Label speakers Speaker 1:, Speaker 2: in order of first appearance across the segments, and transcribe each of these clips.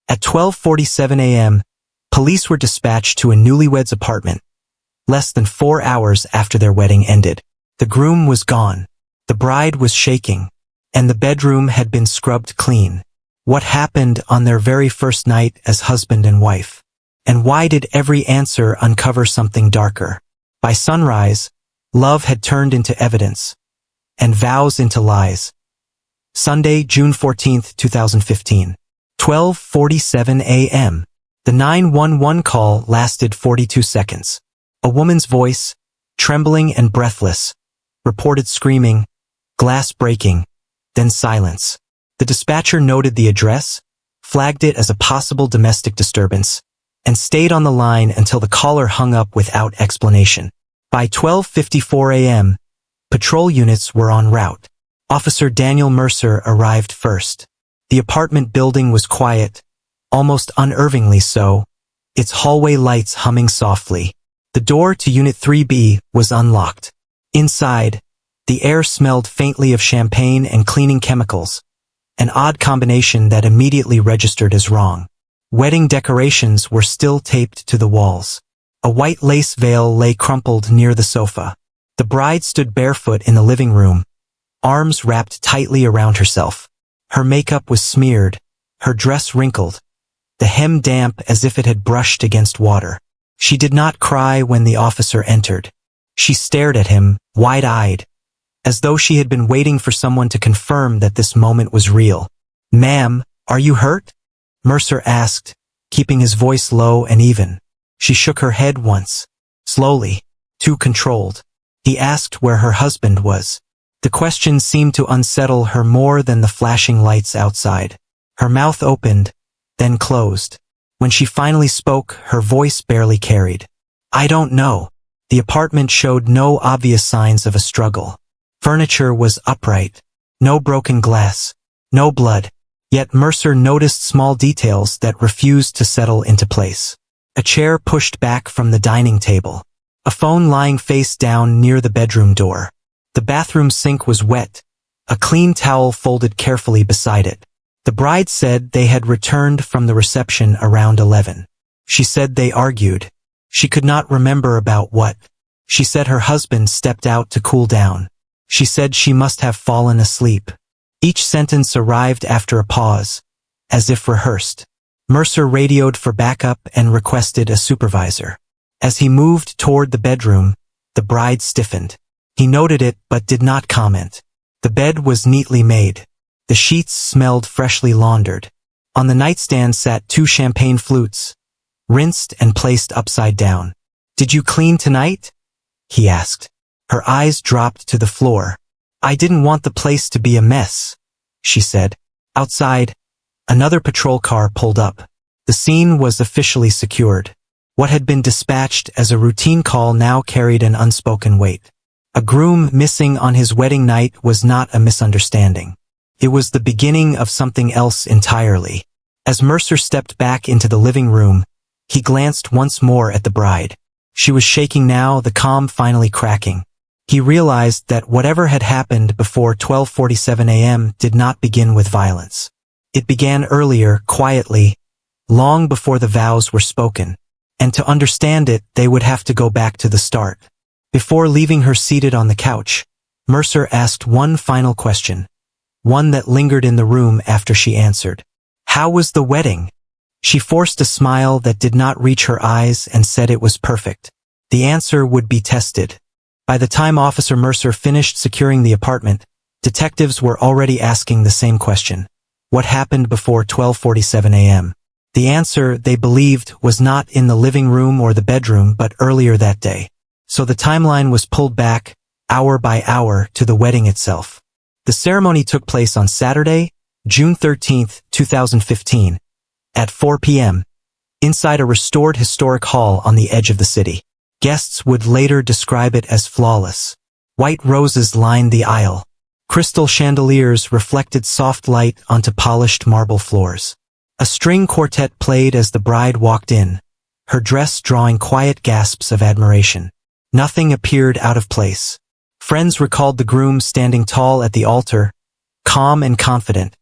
Speaker 1: At 12:47 a.m., police were dispatched to a newlywed's apartment, less than 4 hours after their wedding ended. The groom was gone. The bride was shaking, and the bedroom had been scrubbed clean. What happened on their very first night as husband and wife? And why did every answer uncover something darker? By sunrise, love had turned into evidence, and vows into lies. Sunday, June 14, 2015. 12:47 a.m. The 911 call lasted 42 seconds. A woman's voice, trembling and breathless, reported screaming, glass breaking, then silence. The dispatcher noted the address, flagged it as a possible domestic disturbance, and stayed on the line until the caller hung up without explanation. By 12:54 a.m., patrol units were en route. Officer Daniel Mercer arrived first. The apartment building was quiet, almost unnervingly so, its hallway lights humming softly. The door to Unit 3B was unlocked. Inside, the air smelled faintly of champagne and cleaning chemicals, an odd combination that immediately registered as wrong. Wedding decorations were still taped to the walls. A white lace veil lay crumpled near the sofa. The bride stood barefoot in the living room, arms wrapped tightly around herself. Her makeup was smeared, her dress wrinkled, the hem damp as if it had brushed against water. She did not cry when the officer entered. She stared at him, wide-eyed, as though she had been waiting for someone to confirm that this moment was real. "Ma'am, are you hurt?" Mercer asked, keeping his voice low and even. She shook her head once, slowly, too controlled. He asked where her husband was. The question seemed to unsettle her more than the flashing lights outside. Her mouth opened, then closed. When she finally spoke, her voice barely carried. "I don't know." The apartment showed no obvious signs of a struggle. Furniture was upright, no broken glass, no blood. Yet Mercer noticed small details that refused to settle into place. A chair pushed back from the dining table. A phone lying face down near the bedroom door. The bathroom sink was wet, a clean towel folded carefully beside it. The bride said they had returned from the reception around 11. She said they argued. She could not remember about what. She said her husband stepped out to cool down. She said she must have fallen asleep. Each sentence arrived after a pause, as if rehearsed. Mercer radioed for backup and requested a supervisor. As he moved toward the bedroom, the bride stiffened. He noted it but did not comment. The bed was neatly made. The sheets smelled freshly laundered. On the nightstand sat 2 champagne flutes, rinsed and placed upside down. "Did you clean tonight?" he asked. Her eyes dropped to the floor. "I didn't want the place to be a mess," she said. Outside, another patrol car pulled up. The scene was officially secured. What had been dispatched as a routine call now carried an unspoken weight. A groom missing on his wedding night was not a misunderstanding. It was the beginning of something else entirely. As Mercer stepped back into the living room, he glanced once more at the bride. She was shaking now, the calm finally cracking. He realized that whatever had happened before 12:47 a.m. did not begin with violence. It began earlier, quietly, long before the vows were spoken. And to understand it, they would have to go back to the start. Before leaving her seated on the couch, Mercer asked one final question, one that lingered in the room after she answered. "How was the wedding?" She forced a smile that did not reach her eyes and said it was perfect. The answer would be tested. By the time Officer Mercer finished securing the apartment, detectives were already asking the same question. What happened before 12:47 a.m.? The answer, they believed, was not in the living room or the bedroom but earlier that day. So the timeline was pulled back, hour by hour, to the wedding itself. The ceremony took place on Saturday, June 13, 2015, at 4 p.m., inside a restored historic hall on the edge of the city. Guests would later describe it as flawless. White roses lined the aisle. Crystal chandeliers reflected soft light onto polished marble floors. A string quartet played as the bride walked in, her dress drawing quiet gasps of admiration. Nothing appeared out of place. Friends recalled the groom standing tall at the altar, calm and confident,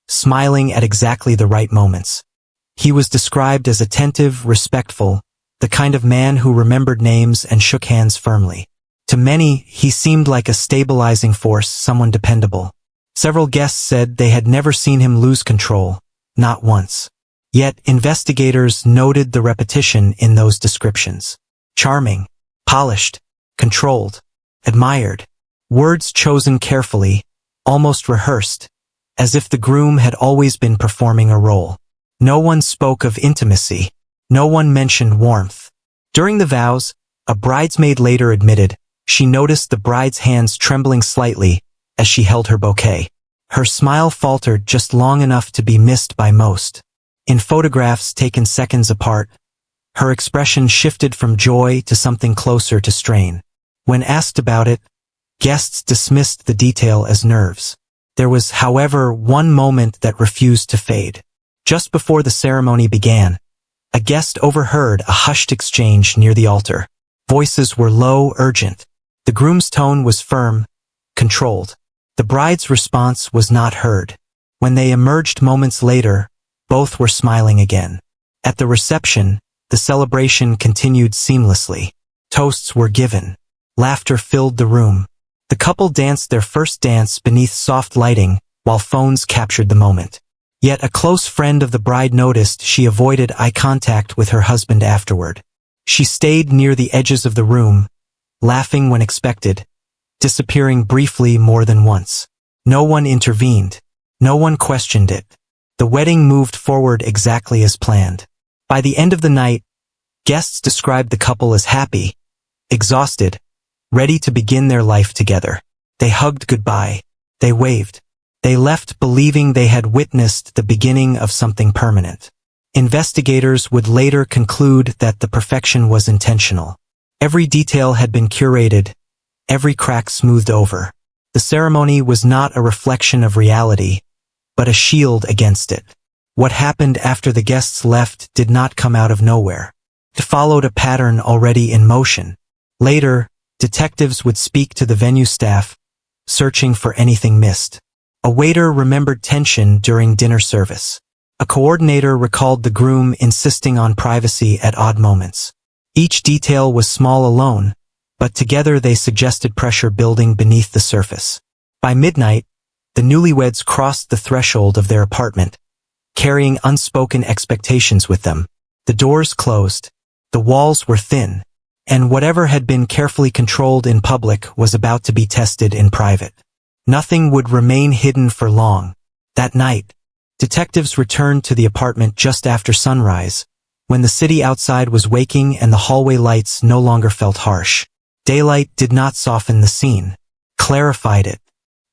Speaker 1: smiling at exactly the right moments. He was described as attentive, respectful, the kind of man who remembered names and shook hands firmly. To many, he seemed like a stabilizing force, someone dependable. Several guests said they had never seen him lose control, not once. Yet investigators noted the repetition in those descriptions. Charming, polished, controlled, admired. Words chosen carefully, almost rehearsed, as if the groom had always been performing a role. No one spoke of intimacy. No one mentioned warmth. During the vows, a bridesmaid later admitted she noticed the bride's hands trembling slightly as she held her bouquet. Her smile faltered just long enough to be missed by most. In photographs taken seconds apart, her expression shifted from joy to something closer to strain. When asked about it, guests dismissed the detail as nerves. There was, however, one moment that refused to fade. Just before the ceremony began, a guest overheard a hushed exchange near the altar. Voices were low, urgent. The groom's tone was firm, controlled. The bride's response was not heard. When they emerged moments later, both were smiling again. At the reception, the celebration continued seamlessly. Toasts were given. Laughter filled the room. The couple danced their first dance beneath soft lighting, while phones captured the moment. Yet a close friend of the bride noticed she avoided eye contact with her husband afterward. She stayed near the edges of the room, laughing when expected, disappearing briefly more than once. No one intervened. No one questioned it. The wedding moved forward exactly as planned. By the end of the night, guests described the couple as happy, exhausted, ready to begin their life together. They hugged goodbye. They waved. They left believing they had witnessed the beginning of something permanent. Investigators would later conclude that the perfection was intentional. Every detail had been curated, every crack smoothed over. The ceremony was not a reflection of reality, but a shield against it. What happened after the guests left did not come out of nowhere. It followed a pattern already in motion. Later, detectives would speak to the venue staff, searching for anything missed. A waiter remembered tension during dinner service. A coordinator recalled the groom insisting on privacy at odd moments. Each detail was small alone, but together they suggested pressure building beneath the surface. By midnight, the newlyweds crossed the threshold of their apartment, carrying unspoken expectations with them. The doors closed, the walls were thin, and whatever had been carefully controlled in public was about to be tested in private. Nothing would remain hidden for long. That night, detectives returned to the apartment just after sunrise, when the city outside was waking and the hallway lights no longer felt harsh. Daylight did not soften the scene, clarified it.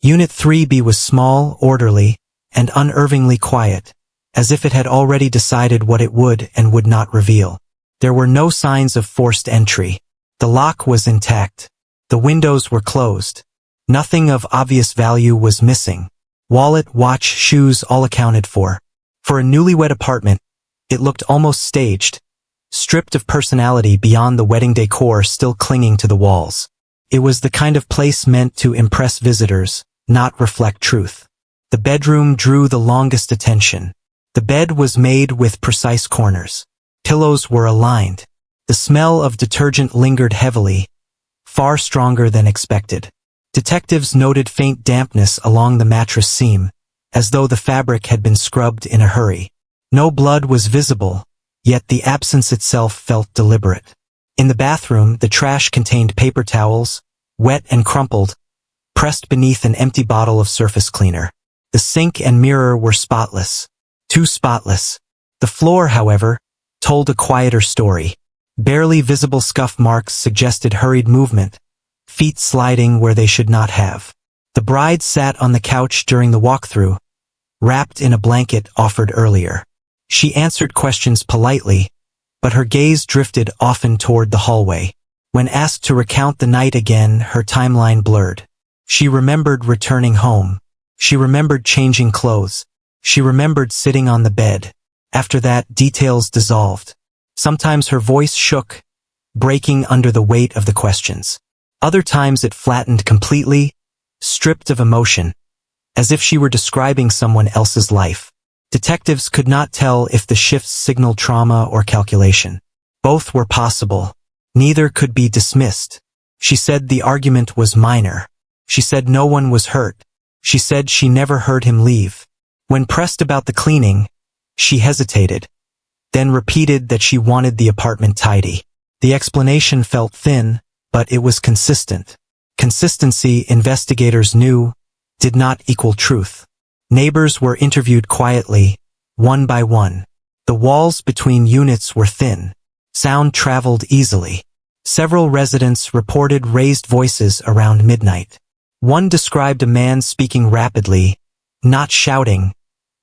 Speaker 1: Unit 3B was small, orderly, and unervingly quiet, as if it had already decided what it would and would not reveal. There were no signs of forced entry. The lock was intact. The windows were closed. Nothing of obvious value was missing. Wallet, watch, shoes, all accounted for. For a newlywed apartment, it looked almost staged, stripped of personality beyond the wedding decor still clinging to the walls. It was the kind of place meant to impress visitors, not reflect truth. The bedroom drew the longest attention. The bed was made with precise corners. Pillows were aligned. The smell of detergent lingered heavily, far stronger than expected. Detectives noted faint dampness along the mattress seam, as though the fabric had been scrubbed in a hurry. No blood was visible, yet the absence itself felt deliberate. In the bathroom, the trash contained paper towels, wet and crumpled, pressed beneath an empty bottle of surface cleaner. The sink and mirror were spotless. Too spotless. The floor, however, told a quieter story. Barely visible scuff marks suggested hurried movement, feet sliding where they should not have. The bride sat on the couch during the walkthrough, wrapped in a blanket offered earlier. She answered questions politely, but her gaze drifted often toward the hallway. When asked to recount the night again, her timeline blurred. She remembered returning home. She remembered changing clothes. She remembered sitting on the bed. After that, details dissolved. Sometimes her voice shook, breaking under the weight of the questions. Other times it flattened completely, stripped of emotion, as if she were describing someone else's life. Detectives could not tell if the shifts signaled trauma or calculation. Both were possible. Neither could be dismissed. She said the argument was minor. She said no one was hurt. She said she never heard him leave. When pressed about the cleaning, she hesitated, then repeated that she wanted the apartment tidy. The explanation felt thin, but it was consistent. Consistency, investigators knew, did not equal truth. Neighbors were interviewed quietly, one by one. The walls between units were thin. Sound traveled easily. Several residents reported raised voices around midnight. One described a man speaking rapidly, not shouting,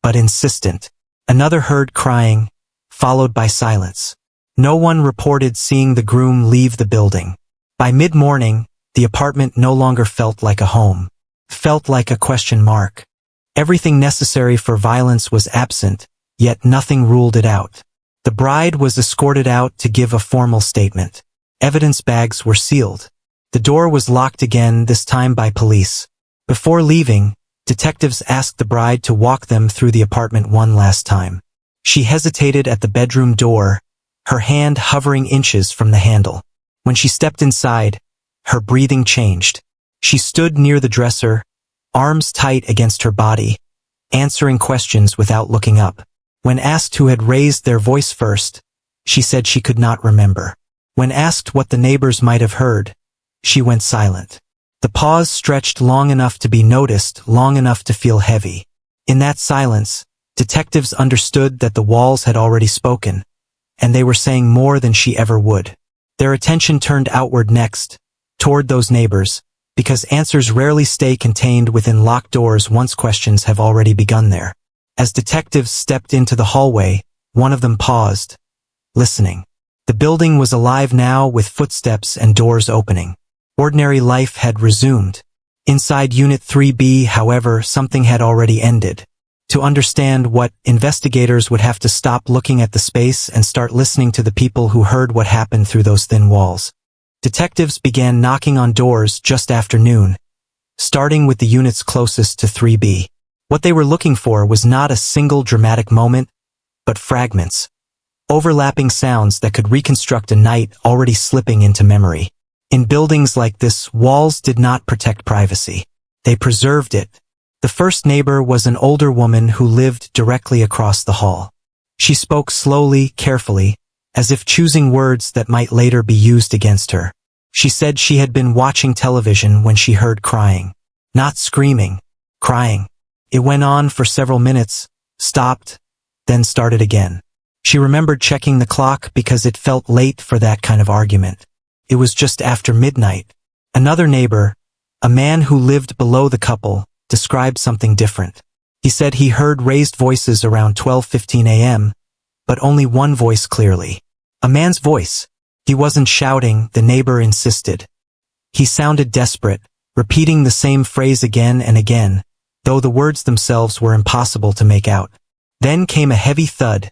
Speaker 1: but insistent. Another heard crying, followed by silence. No one reported seeing the groom leave the building. By mid-morning, the apartment no longer felt like a home. Felt like a question mark. Everything necessary for violence was absent, yet nothing ruled it out. The bride was escorted out to give a formal statement. Evidence bags were sealed. The door was locked again, this time by police. Before leaving, detectives asked the bride to walk them through the apartment one last time. She hesitated at the bedroom door, her hand hovering inches from the handle. When she stepped inside, her breathing changed. She stood near the dresser, arms tight against her body, answering questions without looking up. When asked who had raised their voice first, she said she could not remember. When asked what the neighbors might have heard, she went silent. The pause stretched long enough to be noticed, long enough to feel heavy. In that silence, detectives understood that the walls had already spoken, and they were saying more than she ever would. Their attention turned outward next, toward those neighbors, because answers rarely stay contained within locked doors once questions have already begun there. As detectives stepped into the hallway, one of them paused, listening. The building was alive now with footsteps and doors opening. Ordinary life had resumed. Inside Unit 3B, however, something had already ended. To understand what, investigators would have to stop looking at the space and start listening to the people who heard what happened through those thin walls. Detectives began knocking on doors just after noon, starting with the units closest to 3B. What they were looking for was not a single dramatic moment, but fragments. Overlapping sounds that could reconstruct a night already slipping into memory. In buildings like this, walls did not protect privacy. They preserved it. The first neighbor was an older woman who lived directly across the hall. She spoke slowly, carefully, as if choosing words that might later be used against her. She said she had been watching television when she heard crying. Not screaming, crying. It went on for several minutes, stopped, then started again. She remembered checking the clock because it felt late for that kind of argument. It was just after midnight. Another neighbor, a man who lived below the couple, described something different. He said he heard raised voices around 12:15 a.m., but only one voice clearly. A man's voice. He wasn't shouting, the neighbor insisted. He sounded desperate, repeating the same phrase again and again, though the words themselves were impossible to make out. Then came a heavy thud,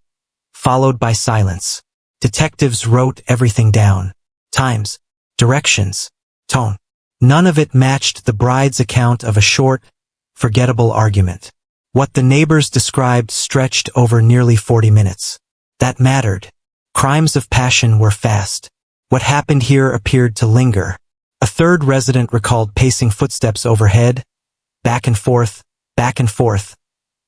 Speaker 1: followed by silence. Detectives wrote everything down. Times, directions, tone. None of it matched the bride's account of a short, forgettable argument. What the neighbors described stretched over nearly 40 minutes. That mattered. Crimes of passion were fast. What happened here appeared to linger. A third resident recalled pacing footsteps overhead, back and forth,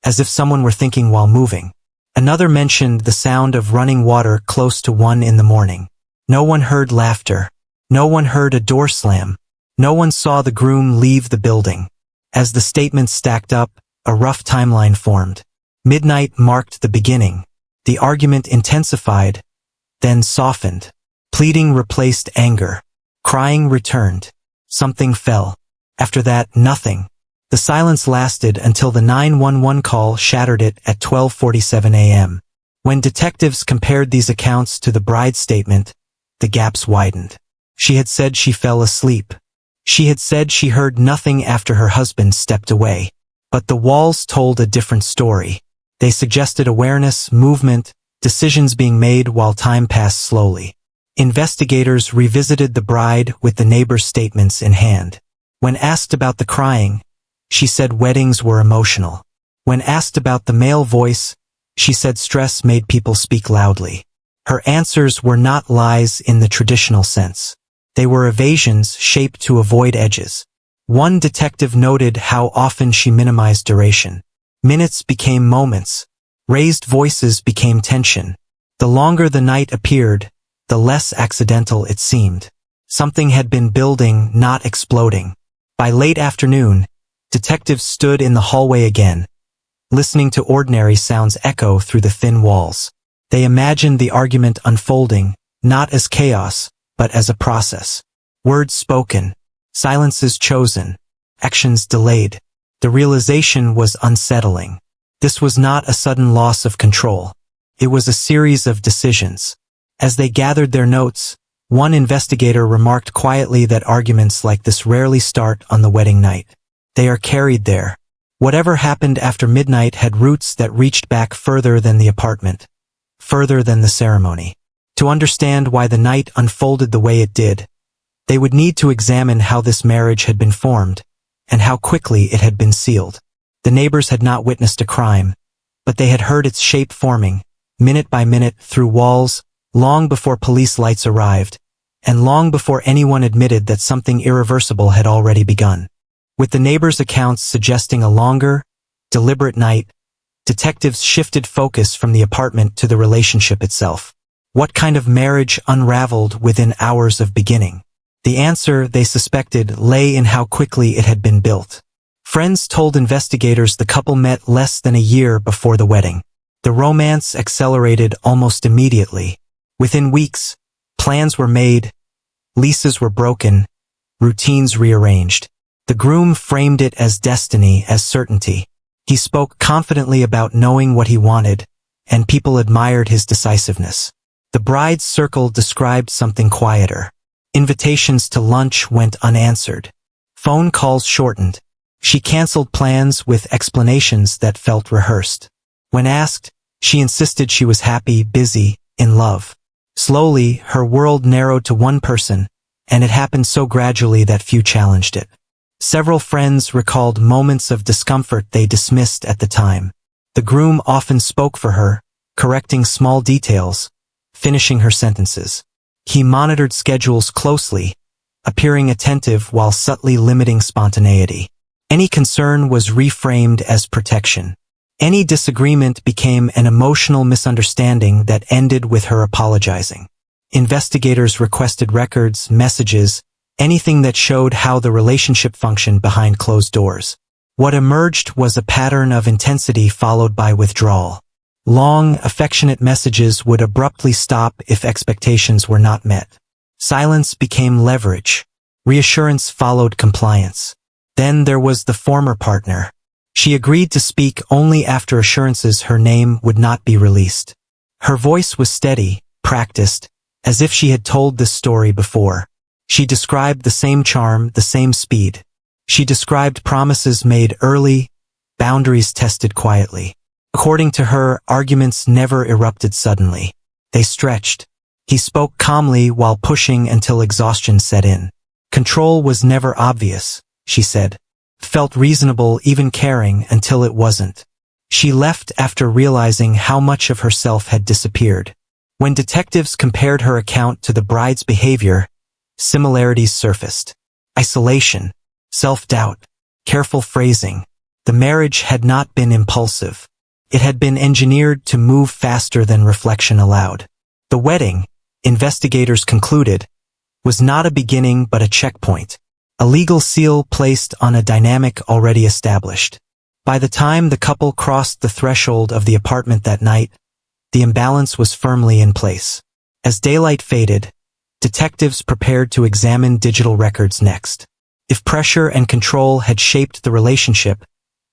Speaker 1: as if someone were thinking while moving. Another mentioned the sound of running water close to 1 in the morning. No one heard laughter. No one heard a door slam. No one saw the groom leave the building. As the statements stacked up, a rough timeline formed. Midnight marked the beginning. The argument intensified, then softened. Pleading replaced anger. Crying returned. Something fell. After that, nothing. The silence lasted until the 911 call shattered it at 12:47 a.m. When detectives compared these accounts to the bride's statement, the gaps widened. She had said she fell asleep. She had said she heard nothing after her husband stepped away. But the walls told a different story. They suggested awareness, movement, decisions being made while time passed slowly. Investigators revisited the bride with the neighbor's statements in hand. When asked about the crying, she said weddings were emotional. When asked about the male voice, she said stress made people speak loudly. Her answers were not lies in the traditional sense. They were evasions shaped to avoid edges. One detective noted how often she minimized duration. Minutes became moments. Raised voices became tension. The longer the night appeared, the less accidental it seemed. Something had been building, not exploding. By late afternoon, detectives stood in the hallway again, listening to ordinary sounds echo through the thin walls. They imagined the argument unfolding, not as chaos, but as a process. Words spoken, silences chosen, actions delayed. The realization was unsettling. This was not a sudden loss of control. It was a series of decisions. As they gathered their notes, one investigator remarked quietly that arguments like this rarely start on the wedding night. They are carried there. Whatever happened after midnight had roots that reached back further than the apartment, further than the ceremony. To understand why the night unfolded the way it did, they would need to examine how this marriage had been formed, and how quickly it had been sealed. The neighbors had not witnessed a crime, but they had heard its shape forming, minute by minute, through walls, long before police lights arrived, and long before anyone admitted that something irreversible had already begun. With the neighbors' accounts suggesting a longer, deliberate night, detectives shifted focus from the apartment to the relationship itself. What kind of marriage unraveled within hours of beginning? The answer, they suspected, lay in how quickly it had been built. Friends told investigators the couple met less than a year before the wedding. The romance accelerated almost immediately. Within weeks, plans were made, leases were broken, routines rearranged. The groom framed it as destiny, as certainty. He spoke confidently about knowing what he wanted, and people admired his decisiveness. The bride's circle described something quieter. Invitations to lunch went unanswered. Phone calls shortened. She canceled plans with explanations that felt rehearsed. When asked, she insisted she was happy, busy, in love. Slowly, her world narrowed to one person, and it happened so gradually that few challenged it. Several friends recalled moments of discomfort they dismissed at the time. The groom often spoke for her, correcting small details, finishing her sentences. He monitored schedules closely, appearing attentive while subtly limiting spontaneity. Any concern was reframed as protection. Any disagreement became an emotional misunderstanding that ended with her apologizing. Investigators requested records, messages, anything that showed how the relationship functioned behind closed doors. What emerged was a pattern of intensity followed by withdrawal. Long, affectionate messages would abruptly stop if expectations were not met. Silence became leverage. Reassurance followed compliance. Then there was the former partner. She agreed to speak only after assurances her name would not be released. Her voice was steady, practiced, as if she had told this story before. She described the same charm, the same speed. She described promises made early, boundaries tested quietly. According to her, arguments never erupted suddenly. They stretched. He spoke calmly while pushing until exhaustion set in. Control was never obvious, she said. Felt reasonable, even caring, until it wasn't. She left after realizing how much of herself had disappeared. When detectives compared her account to the bride's behavior, similarities surfaced. Isolation, self-doubt, careful phrasing. The marriage had not been impulsive. It had been engineered to move faster than reflection allowed. The wedding, investigators concluded, was not a beginning but a checkpoint. A legal seal placed on a dynamic already established. By the time the couple crossed the threshold of the apartment that night, the imbalance was firmly in place. As daylight faded, detectives prepared to examine digital records next. If pressure and control had shaped the relationship,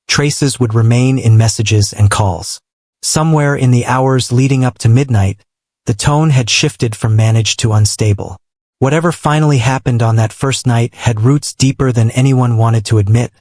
Speaker 1: traces would remain in messages and calls. Somewhere in the hours leading up to midnight, the tone had shifted from managed to unstable. Whatever finally happened on that first night had roots deeper than anyone wanted to admit,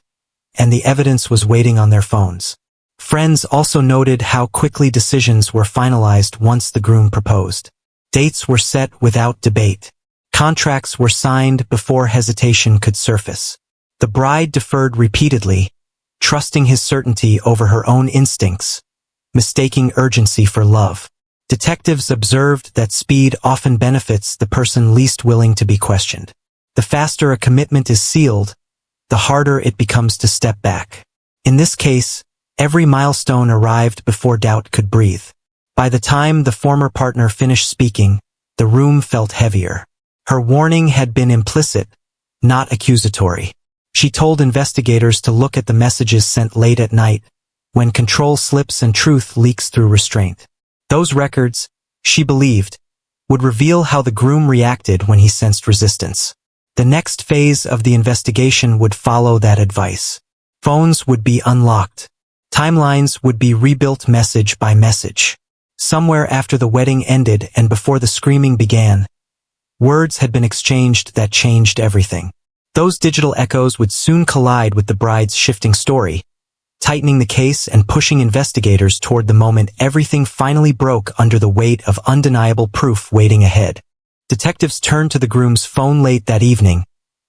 Speaker 1: and the evidence was waiting on their phones. Friends also noted how quickly decisions were finalized once the groom proposed. Dates were set without debate. Contracts were signed before hesitation could surface. The bride deferred repeatedly, trusting his certainty over her own instincts, mistaking urgency for love. Detectives observed that speed often benefits the person least willing to be questioned. The faster a commitment is sealed, the harder it becomes to step back. In this case, every milestone arrived before doubt could breathe. By the time the former partner finished speaking, the room felt heavier. Her warning had been implicit, not accusatory. She told investigators to look at the messages sent late at night, when control slips and truth leaks through restraint. Those records, she believed, would reveal how the groom reacted when he sensed resistance. The next phase of the investigation would follow that advice. Phones would be unlocked. Timelines would be rebuilt message by message. Somewhere after the wedding ended and before the screaming began, words had been exchanged that changed everything. Those digital echoes would soon collide with the bride's shifting story, tightening the case and pushing investigators toward the moment everything finally broke under the weight of undeniable proof waiting ahead. Detectives turned to the groom's phone late that evening,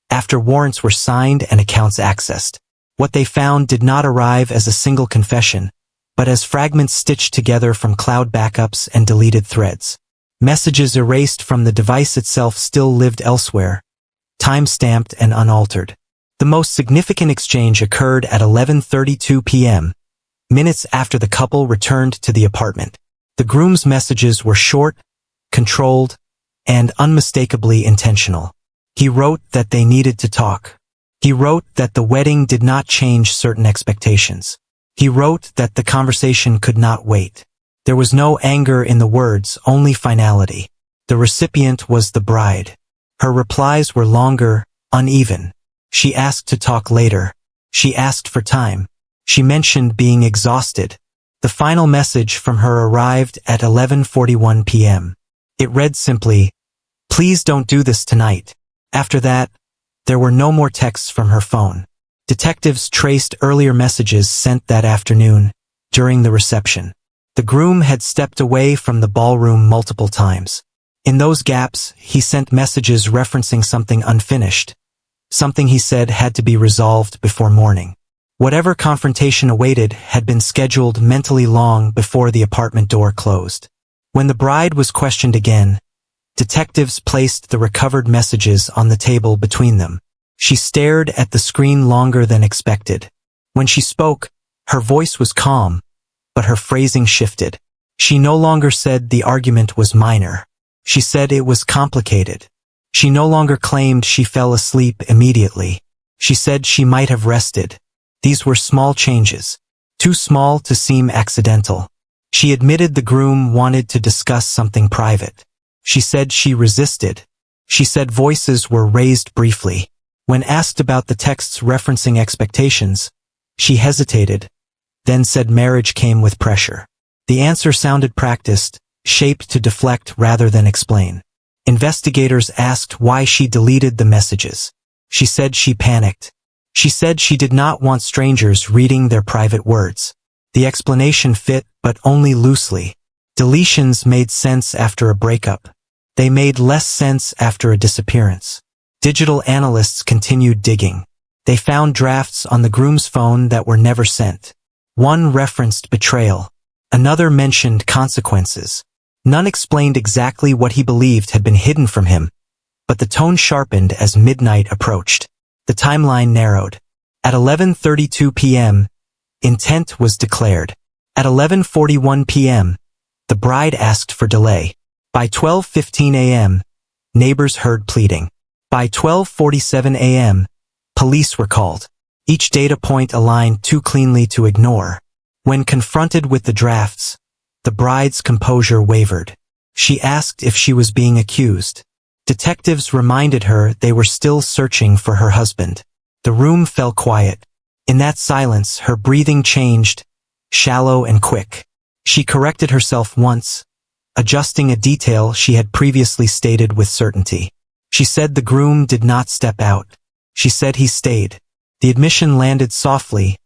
Speaker 1: after warrants were signed and accounts accessed. What they found did not arrive as a single confession, but as fragments stitched together from cloud backups and deleted threads. Messages erased from the device itself still lived elsewhere, time-stamped and unaltered. The most significant exchange occurred at 11:32 p.m., minutes after the couple returned to the apartment. The groom's messages were short, controlled, and unmistakably intentional. He wrote that they needed to talk. He wrote that the wedding did not change certain expectations. He wrote that the conversation could not wait. There was no anger in the words, only finality. The recipient was the bride. Her replies were longer, uneven. She asked to talk later. She asked for time. She mentioned being exhausted. The final message from her arrived at 11:41 p.m. It read simply, "Please don't do this tonight." After that, there were no more texts from her phone. Detectives traced earlier messages sent that afternoon, during the reception. The groom had stepped away from the ballroom multiple times. In those gaps, he sent messages referencing something unfinished, something he said had to be resolved before morning. Whatever confrontation awaited had been scheduled mentally long before the apartment door closed. When the bride was questioned again, detectives placed the recovered messages on the table between them. She stared at the screen longer than expected. When she spoke, her voice was calm, but her phrasing shifted. She no longer said the argument was minor. She said it was complicated. She no longer claimed she fell asleep immediately. She said she might have rested. These were small changes, too small to seem accidental. She admitted the groom wanted to discuss something private. She said she resisted. She said voices were raised briefly. When asked about the texts referencing expectations, she hesitated, then said marriage came with pressure. The answer sounded practiced, shaped to deflect rather than explain. Investigators asked why she deleted the messages. She said she panicked. She said she did not want strangers reading their private words. The explanation fit, but only loosely. Deletions made sense after a breakup. They made less sense after a disappearance. Digital analysts continued digging. They found drafts on the groom's phone that were never sent. One referenced betrayal. Another mentioned consequences. None explained exactly what he believed had been hidden from him, but the tone sharpened as midnight approached. The timeline narrowed. At 11:32 p.m., intent was declared. At 11:41 p.m., the bride asked for delay. By 12:15 a.m., neighbors heard pleading. By 12:47 a.m., police were called. Each data point aligned too cleanly to ignore. When confronted with the drafts, the bride's composure wavered. She asked if she was being accused. Detectives reminded her they were still searching for her husband. The room fell quiet. In that silence, her breathing changed, shallow and quick. She corrected herself once, adjusting a detail she had previously stated with certainty. She said the groom did not step out. She said he stayed. The admission landed softly,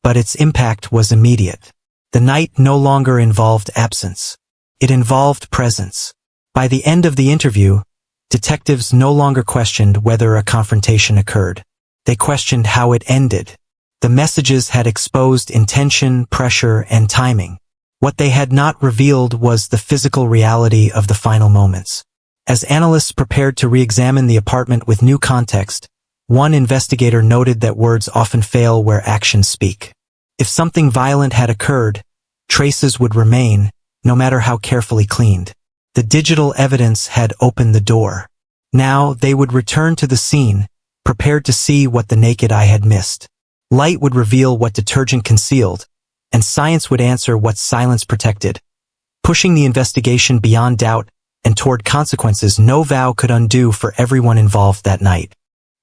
Speaker 1: but its impact was immediate. The night no longer involved absence. It involved presence. By the end of the interview, detectives no longer questioned whether a confrontation occurred. They questioned how it ended. The messages had exposed intention, pressure, and timing. What they had not revealed was the physical reality of the final moments. As analysts prepared to re-examine the apartment with new context, one investigator noted that words often fail where actions speak. If something violent had occurred, traces would remain, no matter how carefully cleaned. The digital evidence had opened the door. Now they would return to the scene, prepared to see what the naked eye had missed. Light would reveal what detergent concealed, and science would answer what silence protected. Pushing the investigation beyond doubt and toward consequences no vow could undo for everyone involved that night.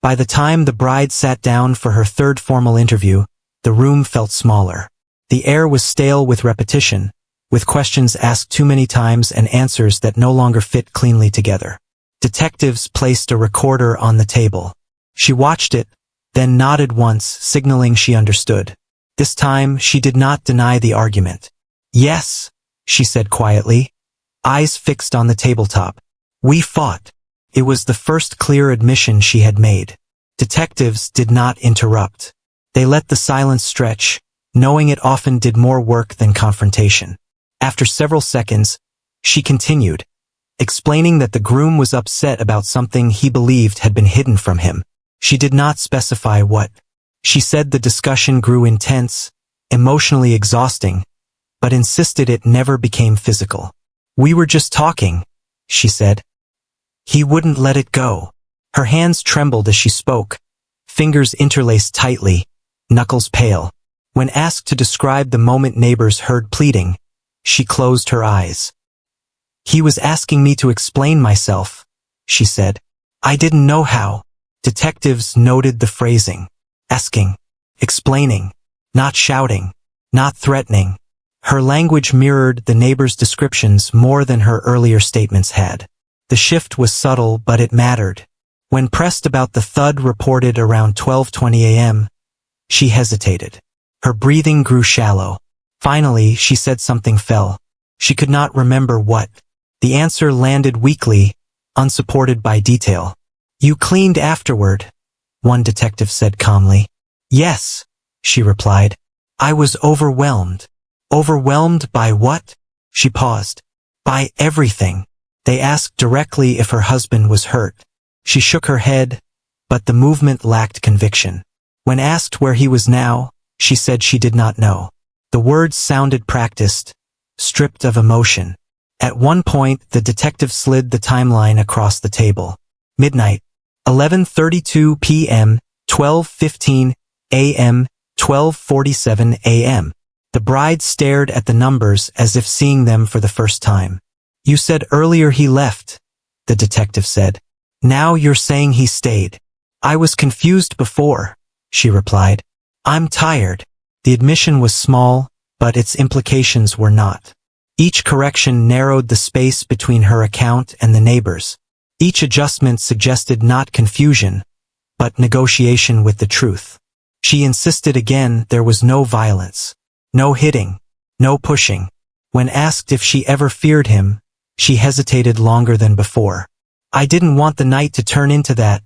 Speaker 1: By the time the bride sat down for her third formal interview, the room felt smaller. The air was stale with repetition, with questions asked too many times and answers that no longer fit cleanly together. Detectives placed a recorder on the table. She watched it, then nodded once, signaling she understood. This time, she did not deny the argument. "Yes," she said quietly, eyes fixed on the tabletop. "We fought." It was the first clear admission she had made. Detectives did not interrupt. They let the silence stretch, knowing it often did more work than confrontation. After several seconds, she continued, explaining that the groom was upset about something he believed had been hidden from him. She did not specify what. She said the discussion grew intense, emotionally exhausting, but insisted it never became physical. "We were just talking," she said. He wouldn't let it go. Her hands trembled as she spoke, fingers interlaced tightly, knuckles pale. When asked to describe the moment neighbors heard pleading, she closed her eyes. "He was asking me to explain myself," she said. "I didn't know how." Detectives noted the phrasing. Asking, explaining, not shouting, not threatening. Her language mirrored the neighbor's descriptions more than her earlier statements had. The shift was subtle, but it mattered. When pressed about the thud reported around 12:20 a.m., she hesitated. Her breathing grew shallow. Finally, she said something fell. She could not remember what. The answer landed weakly, unsupported by detail. "You cleaned afterward," one detective said calmly. "Yes," she replied. "I was overwhelmed." "Overwhelmed by what?" She paused. "By everything." They asked directly if her husband was hurt. She shook her head, but the movement lacked conviction. When asked where he was now, she said she did not know. The words sounded practiced, stripped of emotion. At one point, the detective slid the timeline across the table. Midnight, 11:32 p.m., 12:15 a.m., 12:47 a.m. The bride stared at the numbers as if seeing them for the first time. "You said earlier he left," the detective said. "Now you're saying he stayed." "I was confused before," she replied. "I'm tired." The admission was small, but its implications were not. Each correction narrowed the space between her account and the neighbors. Each adjustment suggested not confusion, but negotiation with the truth. She insisted again there was no violence, no hitting, no pushing. When asked if she ever feared him, she hesitated longer than before. "I didn't want the night to turn into that,"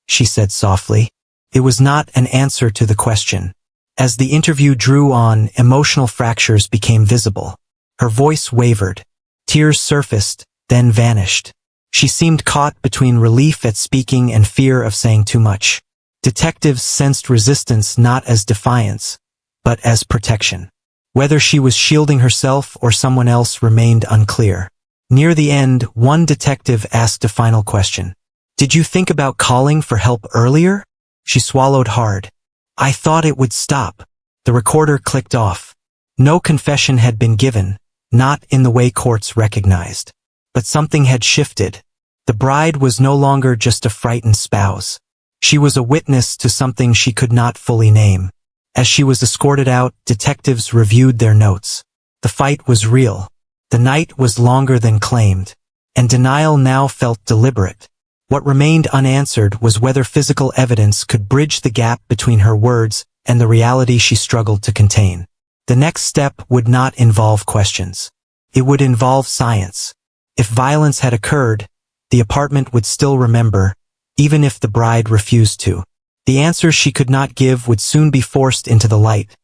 Speaker 1: she said softly. It was not an answer to the question. As the interview drew on, emotional fractures became visible. Her voice wavered. Tears surfaced, then vanished. She seemed caught between relief at speaking and fear of saying too much. Detectives sensed resistance not as defiance, but as protection. Whether she was shielding herself or someone else remained unclear. Near the end, one detective asked a final question. "Did you think about calling for help earlier?" She swallowed hard. "I thought it would stop." The recorder clicked off. No confession had been given, not in the way courts recognized. But something had shifted. The bride was no longer just a frightened spouse. She was a witness to something she could not fully name. As she was escorted out, detectives reviewed their notes. The fight was real. The night was longer than claimed, and denial now felt deliberate. What remained unanswered was whether physical evidence could bridge the gap between her words and the reality she struggled to contain. The next step would not involve questions. It would involve science. If violence had occurred, the apartment would still remember, even if the bride refused to. The answers she could not give would soon be forced into the light,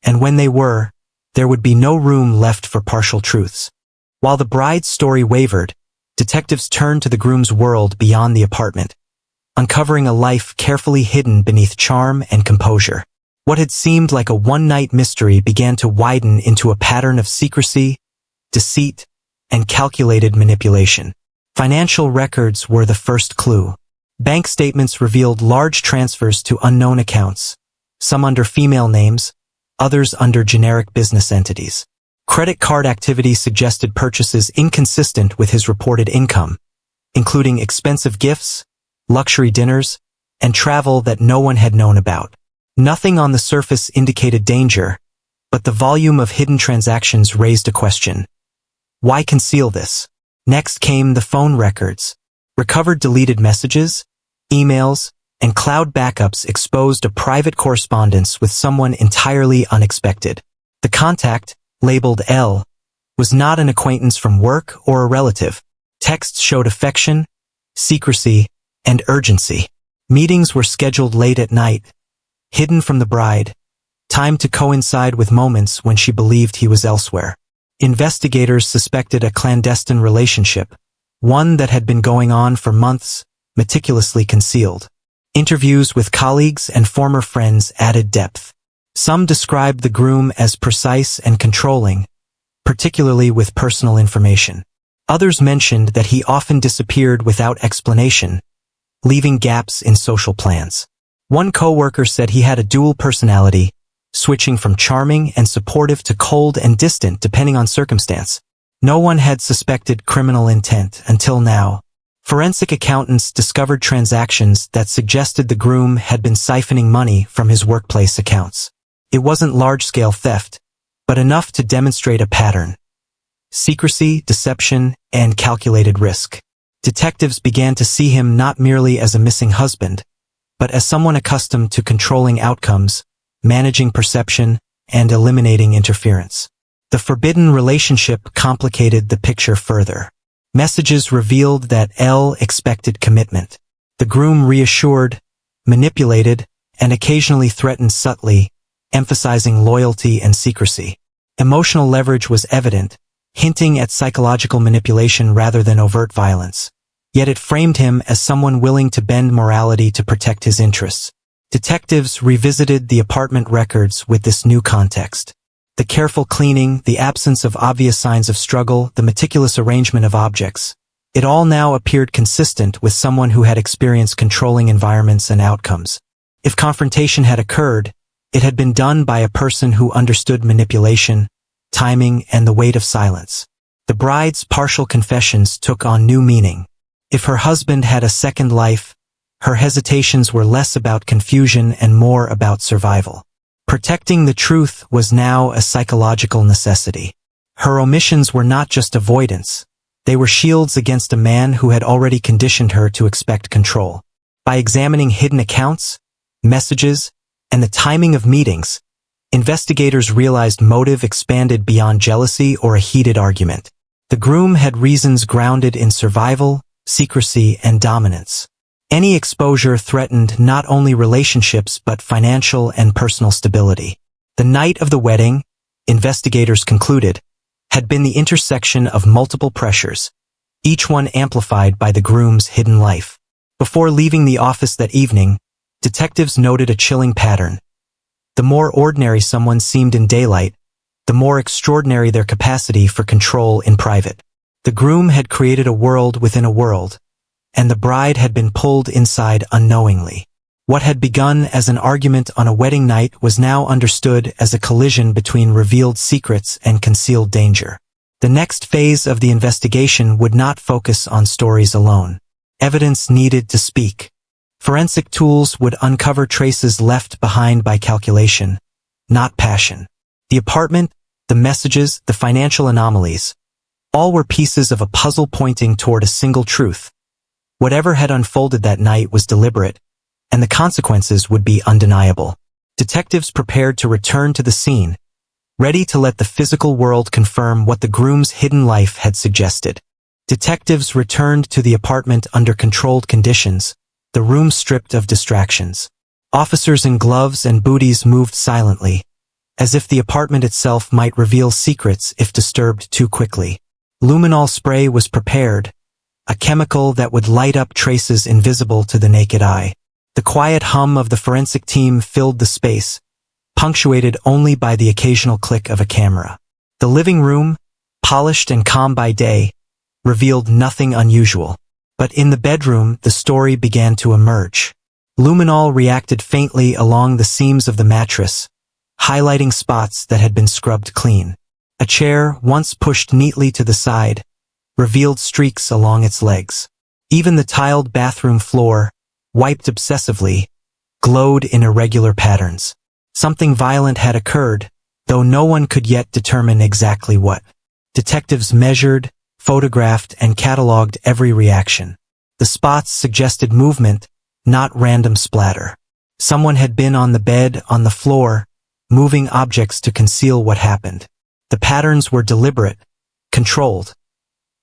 Speaker 1: and when they were, there would be no room left for partial truths. While the bride's story wavered, detectives turned to the groom's world beyond the apartment, uncovering a life carefully hidden beneath charm and composure. What had seemed like a one-night mystery began to widen into a pattern of secrecy, deceit, and calculated manipulation. Financial records were the first clue. Bank statements revealed large transfers to unknown accounts, some under female names, others under generic business entities. Credit card activity suggested purchases inconsistent with his reported income, including expensive gifts, luxury dinners, and travel that no one had known about. Nothing on the surface indicated danger, but the volume of hidden transactions raised a question. Why conceal this? Next came the phone records. Recovered deleted messages, emails, and cloud backups exposed a private correspondence with someone entirely unexpected. The contact, labeled L, was not an acquaintance from work or a relative. Texts showed affection, secrecy, and urgency. Meetings were scheduled late at night, hidden from the bride, timed to coincide with moments when she believed he was elsewhere. Investigators suspected a clandestine relationship, one that had been going on for months, meticulously concealed. Interviews with colleagues and former friends added depth. Some described the groom as precise and controlling, particularly with personal information. Others mentioned that he often disappeared without explanation, leaving gaps in social plans. One coworker said he had a dual personality, switching from charming and supportive to cold and distant depending on circumstance. No one had suspected criminal intent until now. Forensic accountants discovered transactions that suggested the groom had been siphoning money from his workplace accounts. It wasn't large-scale theft, but enough to demonstrate a pattern: secrecy, deception, and calculated risk. Detectives began to see him not merely as a missing husband, but as someone accustomed to controlling outcomes, managing perception, and eliminating interference. The forbidden relationship complicated the picture further. Messages revealed that L expected commitment. The groom reassured, manipulated, and occasionally threatened subtly, emphasizing loyalty and secrecy. Emotional leverage was evident, hinting at psychological manipulation rather than overt violence. Yet it framed him as someone willing to bend morality to protect his interests. Detectives revisited the apartment records with this new context. The careful cleaning, the absence of obvious signs of struggle, the meticulous arrangement of objects. It all now appeared consistent with someone who had experienced controlling environments and outcomes. If confrontation had occurred, it had been done by a person who understood manipulation, timing, and the weight of silence. The bride's partial confessions took on new meaning. If her husband had a second life, her hesitations were less about confusion and more about survival. Protecting the truth was now a psychological necessity. Her omissions were not just avoidance. They were shields against a man who had already conditioned her to expect control. By examining hidden accounts, messages, and the timing of meetings, investigators realized motive expanded beyond jealousy or a heated argument. The groom had reasons grounded in survival, secrecy, and dominance. Any exposure threatened not only relationships but financial and personal stability. The night of the wedding, investigators concluded, had been the intersection of multiple pressures, each one amplified by the groom's hidden life. Before leaving the office that evening, detectives noted a chilling pattern. The more ordinary someone seemed in daylight, the more extraordinary their capacity for control in private. The groom had created a world within a world, and the bride had been pulled inside unknowingly. What had begun as an argument on a wedding night was now understood as a collision between revealed secrets and concealed danger. The next phase of the investigation would not focus on stories alone. Evidence needed to speak. Forensic tools would uncover traces left behind by calculation, not passion. The apartment, the messages, the financial anomalies, all were pieces of a puzzle pointing toward a single truth. Whatever had unfolded that night was deliberate, and the consequences would be undeniable. Detectives prepared to return to the scene, ready to let the physical world confirm what the groom's hidden life had suggested. Detectives returned to the apartment under controlled conditions, the room stripped of distractions. Officers in gloves and booties moved silently, as if the apartment itself might reveal secrets if disturbed too quickly. Luminol spray was prepared, a chemical that would light up traces invisible to the naked eye. The quiet hum of the forensic team filled the space, punctuated only by the occasional click of a camera. The living room, polished and calm by day, revealed nothing unusual. But in the bedroom, the story began to emerge. Luminol reacted faintly along the seams of the mattress, highlighting spots that had been scrubbed clean. A chair, once pushed neatly to the side, revealed streaks along its legs. Even the tiled bathroom floor, wiped obsessively, glowed in irregular patterns. Something violent had occurred, though no one could yet determine exactly what. Detectives measured, photographed, and cataloged every reaction. The spots suggested movement, not random splatter. Someone had been on the bed, on the floor, moving objects to conceal what happened. The patterns were deliberate, controlled,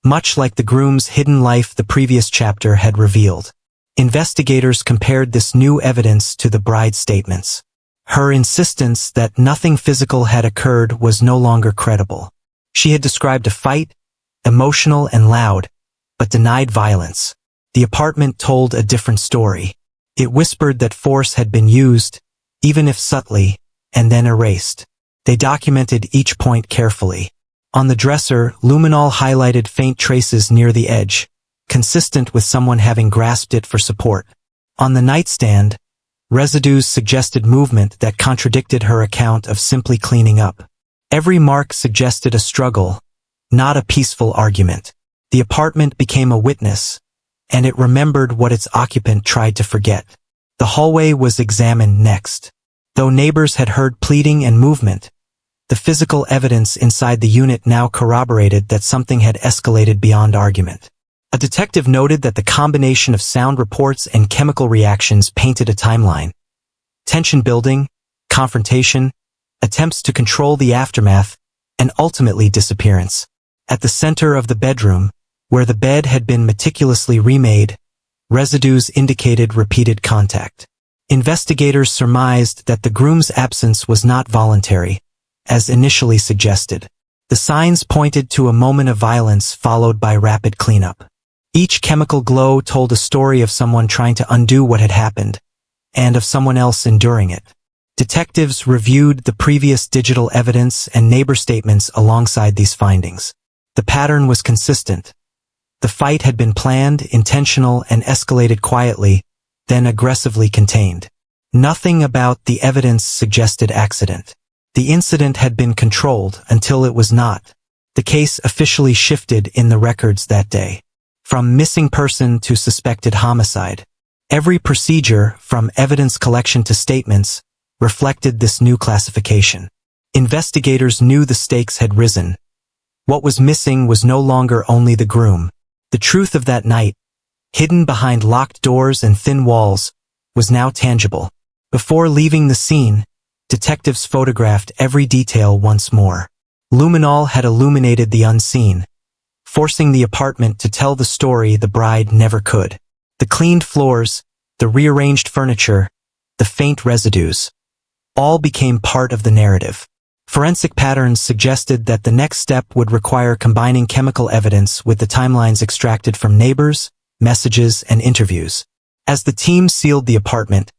Speaker 1: much like the groom's hidden life the previous chapter had revealed. Investigators compared this new evidence to the bride's statements. Her insistence that nothing physical had occurred was no longer credible. She had described a fight, emotional and loud, but denied violence. The apartment told a different story. It whispered that force had been used, even if subtly, and then erased. They documented each point carefully. On the dresser, Luminol highlighted faint traces near the edge, consistent with someone having grasped it for support. On the nightstand, residues suggested movement that contradicted her account of simply cleaning up. Every mark suggested a struggle, not a peaceful argument. The apartment became a witness, and it remembered what its occupant tried to forget. The hallway was examined next. Though neighbors had heard pleading and movement, the physical evidence inside the unit now corroborated that something had escalated beyond argument. A detective noted that the combination of sound reports and chemical reactions painted a timeline. Tension building, confrontation, attempts to control the aftermath, and ultimately disappearance. At the center of the bedroom, where the bed had been meticulously remade, residues indicated repeated contact. Investigators surmised that the groom's absence was not voluntary, as initially suggested. The signs pointed to a moment of violence followed by rapid cleanup. Each chemical glow told a story of someone trying to undo what had happened, and of someone else enduring it. Detectives reviewed the previous digital evidence and neighbor statements alongside these findings. The pattern was consistent. The fight had been planned, intentional, and escalated quietly, then aggressively contained. Nothing about the evidence suggested accident. The incident had been controlled until it was not. The case officially shifted in the records that day. From missing person to suspected homicide. Every procedure, from evidence collection to statements, reflected this new classification. Investigators knew the stakes had risen. What was missing was no longer only the groom. The truth of that night, hidden behind locked doors and thin walls, was now tangible. Before leaving the scene, detectives photographed every detail once more. Luminol had illuminated the unseen, forcing the apartment to tell the story the bride never could. The cleaned floors, the rearranged furniture, the faint residues, all became part of the narrative. Forensic patterns suggested that the next step would require combining chemical evidence with the timelines extracted from neighbors, messages, and interviews. As the team sealed the apartment,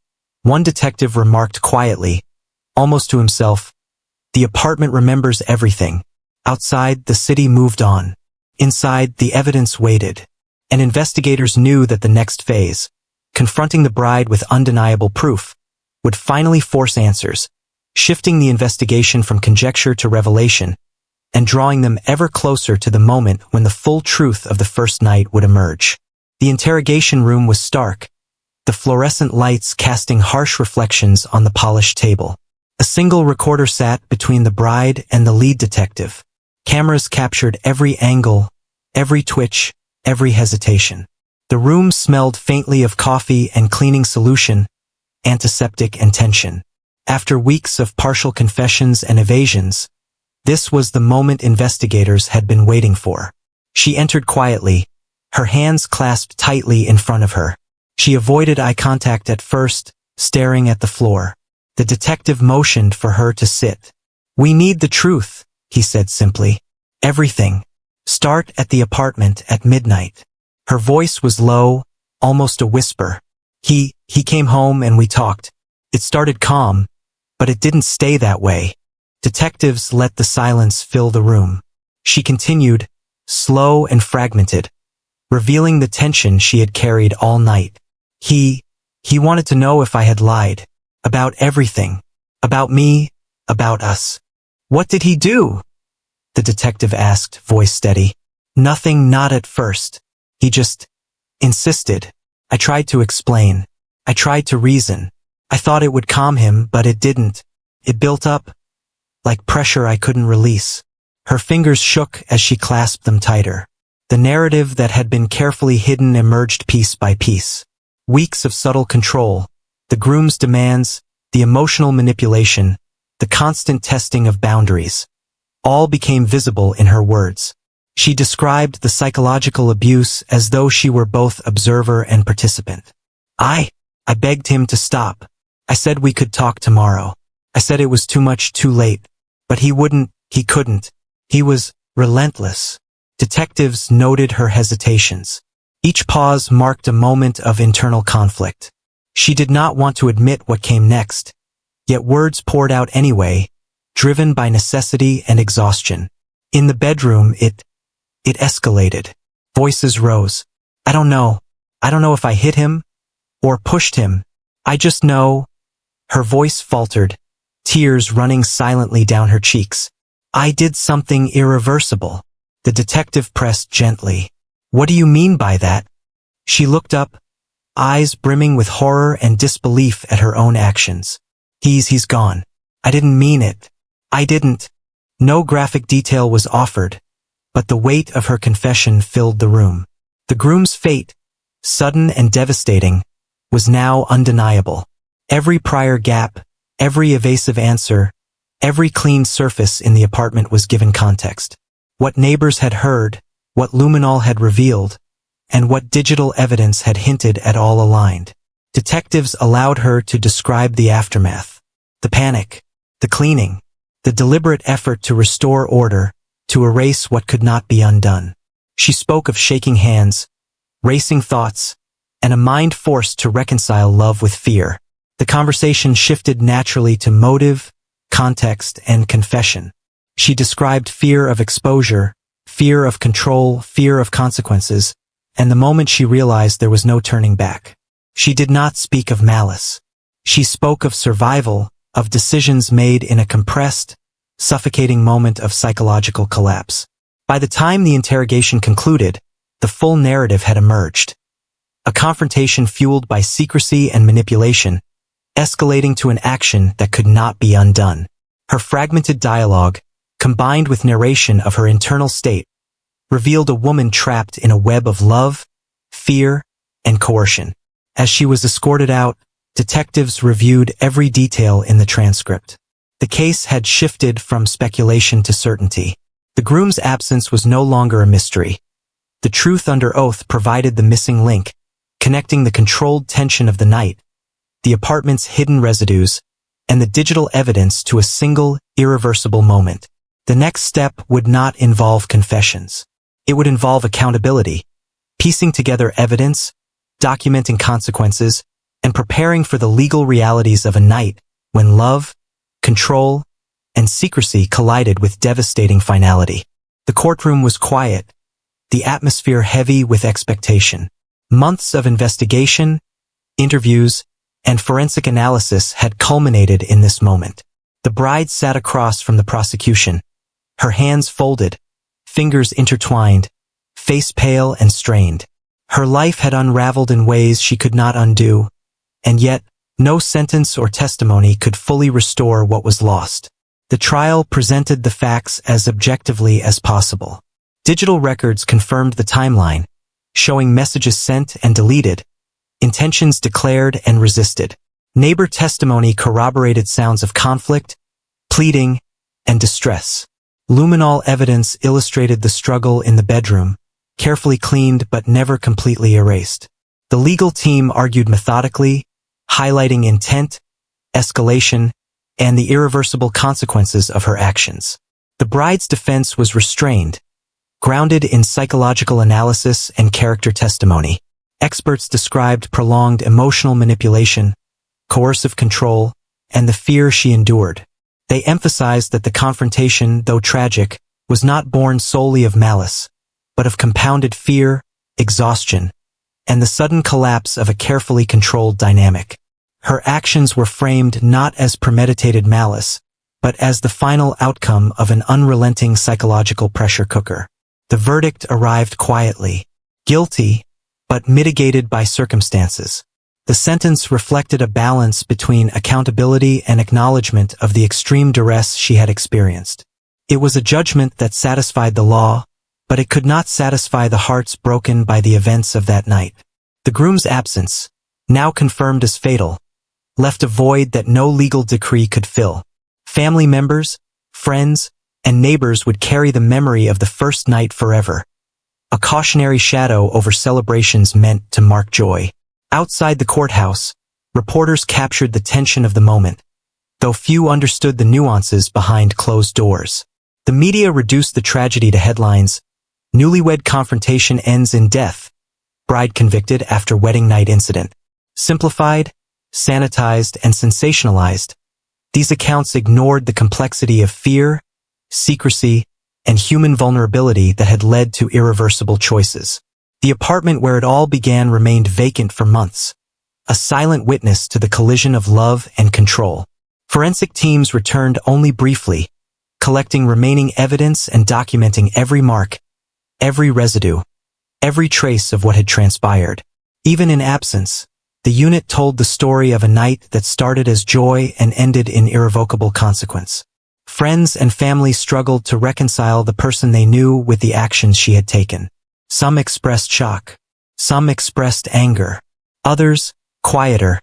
Speaker 1: one detective remarked quietly, almost to himself, "The apartment remembers everything." Outside, the city moved on. Inside, the evidence waited, and investigators knew that the next phase, confronting the bride with undeniable proof, would finally force answers, shifting the investigation from conjecture to revelation, and drawing them ever closer to the moment when the full truth of the first night would emerge. The interrogation room was stark, the fluorescent lights casting harsh reflections on the polished table. A single recorder sat between the bride and the lead detective. Cameras captured every angle, every twitch, every hesitation. The room smelled faintly of coffee and cleaning solution, antiseptic and tension. After weeks of partial confessions and evasions, this was the moment investigators had been waiting for. She entered quietly, her hands clasped tightly in front of her. She avoided eye contact at first, staring at the floor. The detective motioned for her to sit. "We need the truth," he said simply. "Everything. Start at the apartment at midnight." Her voice was low, almost a whisper. He came home and we talked. It started calm, but it didn't stay that way." Detectives let the silence fill the room. She continued, slow and fragmented, revealing the tension she had carried all night. He wanted to know if I had lied. About everything. About me. About us. "What did he do?" the detective asked, voice steady. "Nothing, not at first. He just insisted. I tried to explain. I tried to reason. I thought it would calm him, but it didn't. It built up, like pressure I couldn't release." Her fingers shook as she clasped them tighter. The narrative that had been carefully hidden emerged piece by piece. Weeks of subtle control, the groom's demands, the emotional manipulation, the constant testing of boundaries, all became visible in her words. She described the psychological abuse as though she were both observer and participant. I begged him to stop. I said we could talk tomorrow. I said it was too much too late. But he wouldn't, he couldn't. He was relentless. Detectives noted her hesitations. Each pause marked a moment of internal conflict. She did not want to admit what came next, yet words poured out anyway, driven by necessity and exhaustion. In the bedroom, it escalated. Voices rose. I don't know if I hit him or pushed him. I just know." Her voice faltered, tears running silently down her cheeks. "I did something irreversible." The detective pressed gently. "What do you mean by that?" She looked up, eyes brimming with horror and disbelief at her own actions. He's gone. I didn't mean it. I didn't." No graphic detail was offered, but the weight of her confession filled the room. The groom's fate, sudden and devastating, was now undeniable. Every prior gap, every evasive answer, every clean surface in the apartment was given context. What neighbors had heard, what luminol had revealed, and what digital evidence had hinted at all aligned. Detectives allowed her to describe the aftermath. The panic, the cleaning, the deliberate effort to restore order, to erase what could not be undone. She spoke of shaking hands, racing thoughts, and a mind forced to reconcile love with fear. The conversation shifted naturally to motive, context, and confession. She described fear of exposure, fear of control, fear of consequences, and the moment she realized there was no turning back. She did not speak of malice. She spoke of survival, of decisions made in a compressed, suffocating moment of psychological collapse. By the time the interrogation concluded, the full narrative had emerged. A confrontation fueled by secrecy and manipulation, escalating to an action that could not be undone. Her fragmented dialogue, combined with narration of her internal state, revealed a woman trapped in a web of love, fear, and coercion. As she was escorted out, detectives reviewed every detail in the transcript. The case had shifted from speculation to certainty. The groom's absence was no longer a mystery. The truth under oath provided the missing link, connecting the controlled tension of the night, the apartment's hidden residues, and the digital evidence to a single, irreversible moment. The next step would not involve confessions. It would involve accountability, piecing together evidence, documenting consequences, and preparing for the legal realities of a night when love, control, and secrecy collided with devastating finality. The courtroom was quiet, the atmosphere heavy with expectation. Months of investigation, interviews, and forensic analysis had culminated in this moment. The bride sat across from the prosecution, her hands folded, fingers intertwined, face pale and strained. Her life had unraveled in ways she could not undo, and yet, no sentence or testimony could fully restore what was lost. The trial presented the facts as objectively as possible. Digital records confirmed the timeline, showing messages sent and deleted, intentions declared and resisted. Neighbor testimony corroborated sounds of conflict, pleading, and distress. Luminol evidence illustrated the struggle in the bedroom, carefully cleaned but never completely erased. The legal team argued methodically, highlighting intent, escalation, and the irreversible consequences of her actions. The bride's defense was restrained, grounded in psychological analysis and character testimony. Experts described prolonged emotional manipulation, coercive control, and the fear she endured. They emphasized that the confrontation, though tragic, was not born solely of malice, but of compounded fear, exhaustion, and the sudden collapse of a carefully controlled dynamic. Her actions were framed not as premeditated malice, but as the final outcome of an unrelenting psychological pressure cooker. The verdict arrived quietly, guilty, but mitigated by circumstances. The sentence reflected a balance between accountability and acknowledgement of the extreme duress she had experienced. It was a judgment that satisfied the law, but it could not satisfy the hearts broken by the events of that night. The groom's absence, now confirmed as fatal, left a void that no legal decree could fill. Family members, friends, and neighbors would carry the memory of the first night forever, a cautionary shadow over celebrations meant to mark joy. Outside the courthouse, reporters captured the tension of the moment, though few understood the nuances behind closed doors. The media reduced the tragedy to headlines: "Newlywed confrontation ends in death. Bride convicted after wedding night incident." Simplified, sanitized, and sensationalized, these accounts ignored the complexity of fear, secrecy, and human vulnerability that had led to irreversible choices. The apartment where it all began remained vacant for months, a silent witness to the collision of love and control. Forensic teams returned only briefly, collecting remaining evidence and documenting every mark, every residue, every trace of what had transpired. Even in absence, the unit told the story of a night that started as joy and ended in irrevocable consequence. Friends and family struggled to reconcile the person they knew with the actions she had taken. Some expressed shock. Some expressed anger. Others, quieter,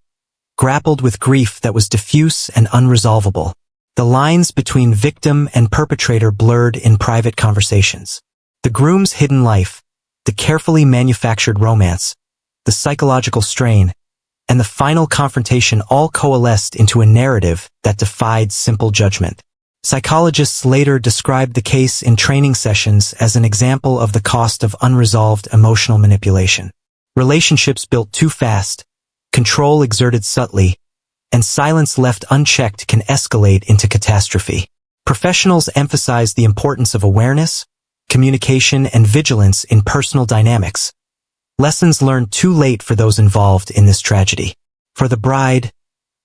Speaker 1: grappled with grief that was diffuse and unresolvable. The lines between victim and perpetrator blurred in private conversations. The groom's hidden life, the carefully manufactured romance, the psychological strain, and the final confrontation all coalesced into a narrative that defied simple judgment. Psychologists later described the case in training sessions as an example of the cost of unresolved emotional manipulation. Relationships built too fast, control exerted subtly, and silence left unchecked can escalate into catastrophe. Professionals emphasize the importance of awareness, communication, and vigilance in personal dynamics, lessons learned too late for those involved in this tragedy. For the bride,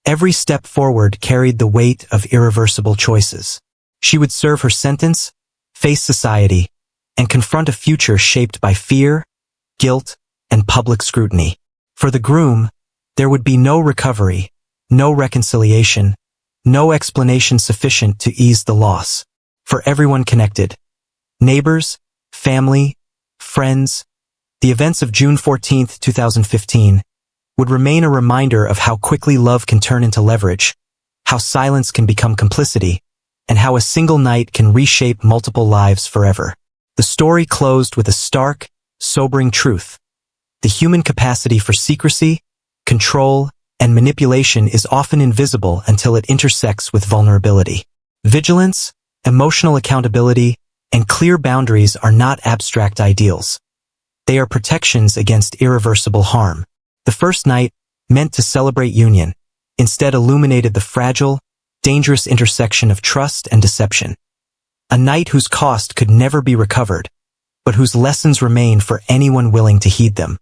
Speaker 1: every step forward carried the weight of irreversible choices. She would serve her sentence, face society, and confront a future shaped by fear, guilt, and public scrutiny. For the groom, there would be no recovery, no reconciliation, no explanation sufficient to ease the loss. For everyone connected, neighbors, family, friends, the events of June 14, 2015, would remain a reminder of how quickly love can turn into leverage, how silence can become complicity, and how a single night can reshape multiple lives forever. The story closed with a stark, sobering truth. The human capacity for secrecy, control, and manipulation is often invisible until it intersects with vulnerability. Vigilance, emotional accountability, and clear boundaries are not abstract ideals. They are protections against irreversible harm. The first night, meant to celebrate union, instead illuminated the fragile, dangerous intersection of trust and deception. A night whose cost could never be recovered, but whose lessons remain for anyone willing to heed them.